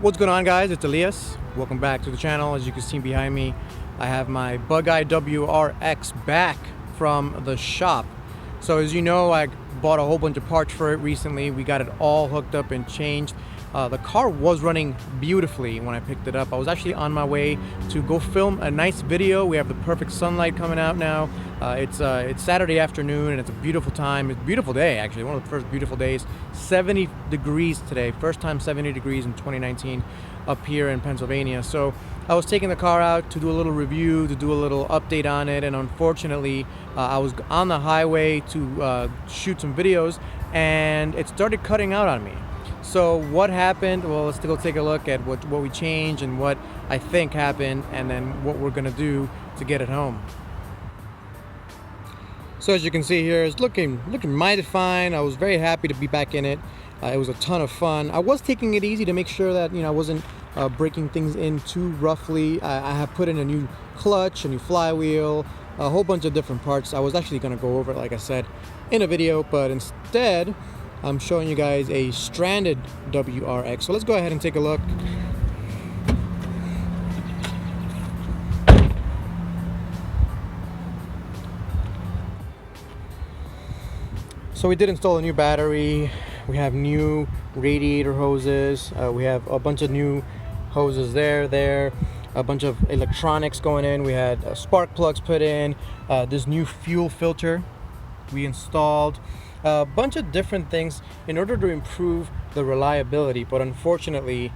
What's going on, guys? It's Elias. Welcome back to the channel. As you can see behind me, I have my BugEye WRX back from the shop. So as you know, I bought a whole bunch of parts for it recently. We got it all hooked up and changed. The car was running beautifully when I picked it up. I was actually on my way to go film a nice video. We have the perfect sunlight coming out now. It's Saturday afternoon and it's a beautiful time. It's a beautiful day, actually, one of the first beautiful days. 70 degrees today, first time 70 degrees in 2019 up here in Pennsylvania. So I was taking the car out to do a little review, to do a little update on it, and unfortunately I was on the highway to shoot some videos and it started cutting out on me. So what happened? Well, let's go take a look at what we changed and what I think happened, and then what we're gonna do to get it home. So as you can see here, it's looking mighty fine. I was very happy to be back in it. It was a ton of fun. I was taking it easy to make sure that I wasn't breaking things in too roughly. I have put in a new clutch, a new flywheel, a whole bunch of different parts. I was actually gonna go over it, like I said, in a video, but instead I'm showing you guys a stranded WRX. So let's go ahead and take a look. So we did install a new battery. We have new radiator hoses. We have a bunch of new hoses there, a bunch of electronics going in. We had spark plugs put in, this new fuel filter we installed. A bunch of different things in order to improve the reliability, but unfortunately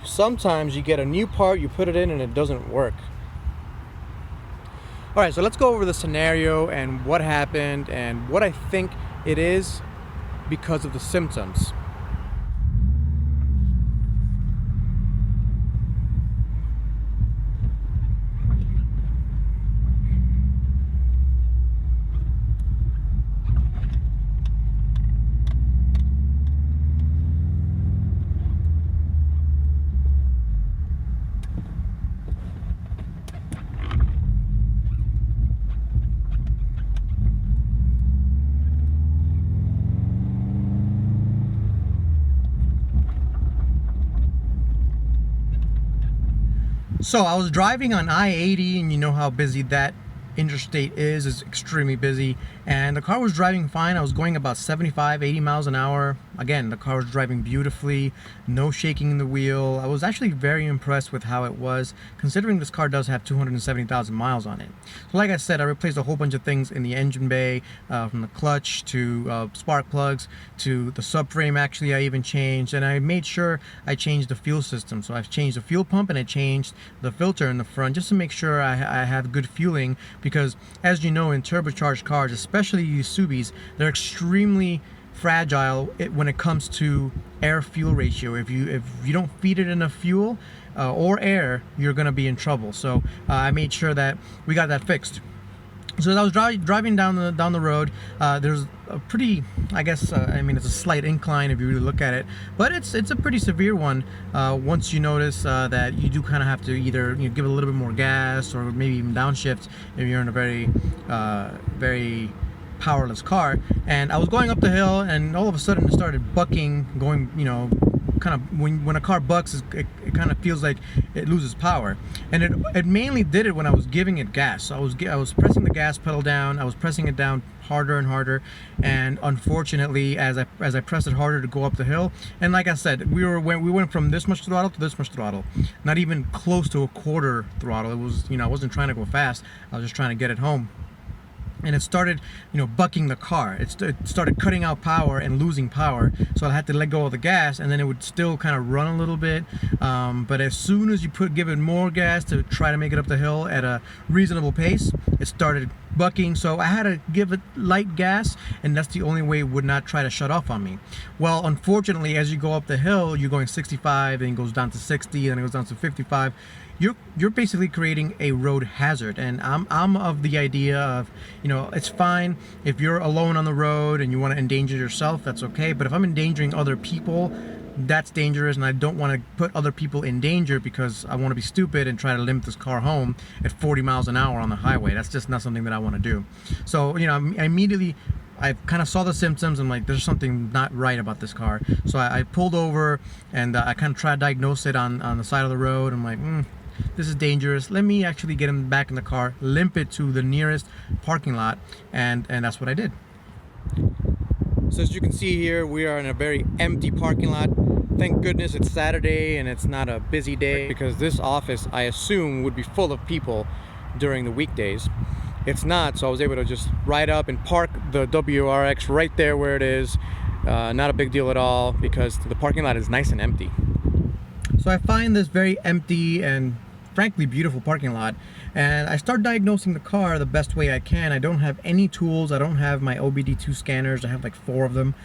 sometimes you get a new part, you put it in and it doesn't work. Alright, so let's go over the scenario and what happened and what I think it is because of the symptoms. So I was driving on I-80, and you know how busy that interstate is extremely busy, and the car was driving fine. I was going about 75-80 miles an hour. Again, the car was driving beautifully, no shaking in the wheel. I was actually very impressed with how it was, considering this car does have 270,000 miles on it. So like I said, I replaced a whole bunch of things in the engine bay, from the clutch to spark plugs to the subframe. Actually, I even changed, and I made sure I changed the fuel system. So I've changed the fuel pump and I changed the filter in the front just to make sure I have good fueling, because as you know, in turbocharged cars, especially these Subis, they're extremely fragile when it comes to air-fuel ratio. If you don't feed it enough fuel or air, you're gonna be in trouble. So I made sure that we got that fixed. So as I was driving down the road, there's a pretty, I guess, I mean, it's a slight incline if you really look at it, but it's a pretty severe one. Once you notice that you do kind of have to either give it a little bit more gas or maybe even downshift if you're in a very powerless car. And I was going up the hill, and all of a sudden it started bucking, going, kind of when a car bucks, it kind of feels like it loses power, and it mainly did it when I was giving it gas. So I was pressing the gas pedal down, I was pressing it down harder and harder, and unfortunately as I pressed it harder to go up the hill, and like I said, we went from this much throttle to this much throttle, not even close to a quarter throttle. It was, I wasn't trying to go fast, I was just trying to get it home. And it started, bucking the car. It started cutting out power and losing power. So I had to let go of the gas, and then it would still kind of run a little bit. But as soon as you give it more gas to try to make it up the hill at a reasonable pace, it started bucking. So I had to give it light gas, and that's the only way it would not try to shut off on me. Well, unfortunately, as you go up the hill, you're going 65, then it goes down to 60, then it goes down to 55. You're basically creating a road hazard, and I'm of the idea of, it's fine if you're alone on the road and you want to endanger yourself, that's okay, but if I'm endangering other people, that's dangerous, and I don't want to put other people in danger because I want to be stupid and try to limp this car home at 40 miles an hour on the highway. That's just not something that I want to do. So I immediately I kind of saw the symptoms. I'm like, there's something not right about this car. So I pulled over and I kind of tried to diagnose it on the side of the road. I'm like, this is dangerous. Let me actually get him back in the car, limp it to the nearest parking lot, and that's what I did. So as you can see here, we are in a very empty parking lot. Thank goodness it's Saturday and it's not a busy day, because this office, I assume, would be full of people during the weekdays. It's not, so I was able to just ride up and park the WRX right there where it is. Not a big deal at all, because the parking lot is nice and empty. So I find this very empty and frankly beautiful parking lot, and I start diagnosing the car the best way I can. I don't have any tools. I don't have my OBD2 scanners. I have like 4 of them.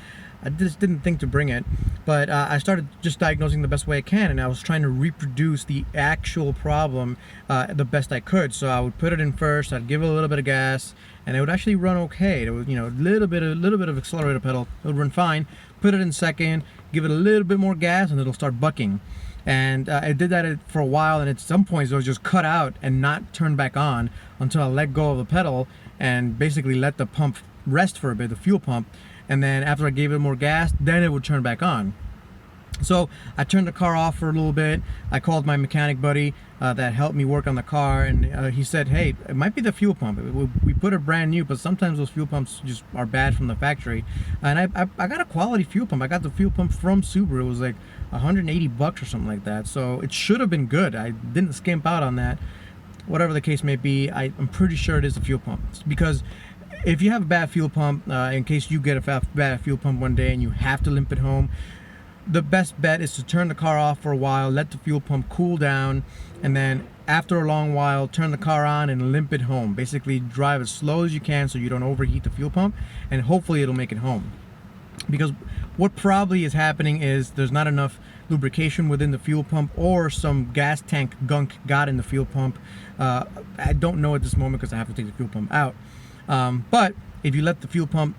I just didn't think to bring it, but I started just diagnosing the best way I can, and I was trying to reproduce the actual problem the best I could. So I would put it in first, I'd give it a little bit of gas, and it would actually run okay. It was, you know, a little bit of accelerator pedal, it would run fine. Put it in second, give it a little bit more gas, and it'll start bucking. And I did that for a while, and at some points it was just cut out and not turn back on until I let go of the pedal and basically let the pump rest for a bit, the fuel pump. And then after I gave it more gas, then it would turn back on. So I turned the car off for a little bit. I called my mechanic buddy that helped me work on the car, and he said, hey, it might be the fuel pump. We put it brand new, but sometimes those fuel pumps just are bad from the factory. And I got a quality fuel pump. I got the fuel pump from Subaru. It was like $180 or something like that. So it should have been good. I didn't skimp out on that. Whatever the case may be, I'm pretty sure it is a fuel pump, because if you have a bad fuel pump, in case you get a bad fuel pump one day and you have to limp it home, the best bet is to turn the car off for a while, let the fuel pump cool down, and then after a long while, turn the car on and limp it home. Basically drive as slow as you can so you don't overheat the fuel pump, and hopefully it'll make it home. Because what probably is happening is there's not enough lubrication within the fuel pump, or some gas tank gunk got in the fuel pump. I don't know at this moment because I have to take the fuel pump out. But if you let the fuel pump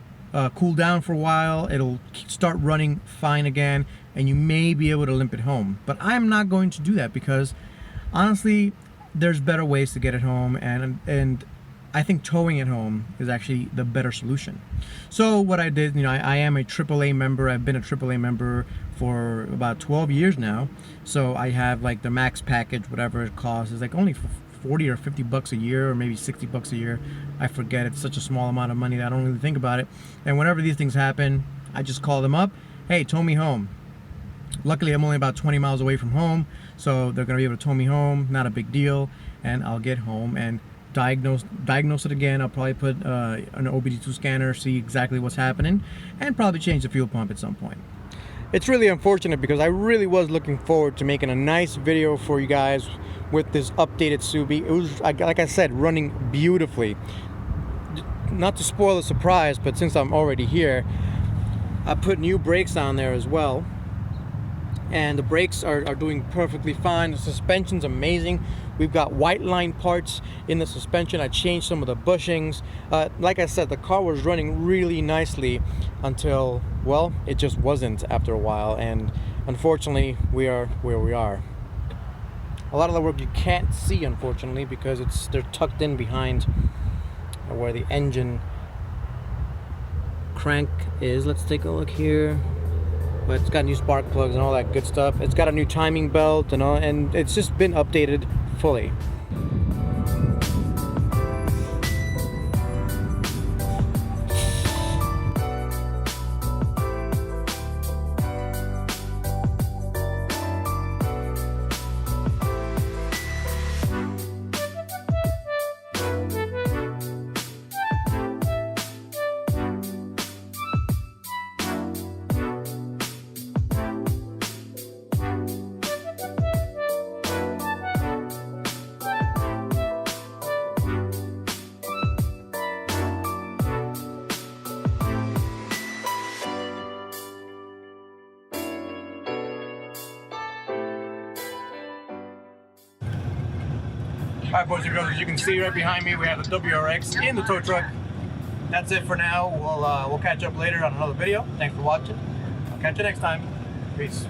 cool down for a while, it'll start running fine again, and you may be able to limp it home. But I'm not going to do that, because honestly, there's better ways to get it home, and I think towing it home is actually the better solution. So what I did, you know, I am a AAA member. I've been a AAA member for about 12 years now. So I have like the max package, whatever it costs. It's like only 40 or 50 bucks a year, or maybe 60 bucks a year. I forget. It's such a small amount of money that I don't really think about it. And whenever these things happen, I just call them up. Hey, tow me home. Luckily, I'm only about 20 miles away from home, so they're gonna be able to tow me home. Not a big deal. And I'll get home and diagnose it again. I'll probably put an OBD2 scanner, see exactly what's happening, and probably change the fuel pump at some point. It's really unfortunate, because I really was looking forward to making a nice video for you guys with this updated Subi. It was, like I said, running beautifully. Not to spoil the surprise, but since I'm already here, I put new brakes on there as well, and the brakes are doing perfectly fine. The suspension's amazing. We've got white line parts in the suspension. I changed some of the bushings. Like I said, the car was running really nicely until, well, it just wasn't after a while, and unfortunately we are where we are. A lot of the work you can't see, unfortunately, because they're tucked in behind where the engine crank is. Let's take a look here. But it's got new spark plugs and all that good stuff. It's got a new timing belt and all, and it's just been updated fully. Alright, boys and girls, as you can see right behind me, we have the WRX in the tow truck. That's it for now. We'll catch up later on another video. Thanks for watching. I'll catch you next time. Peace.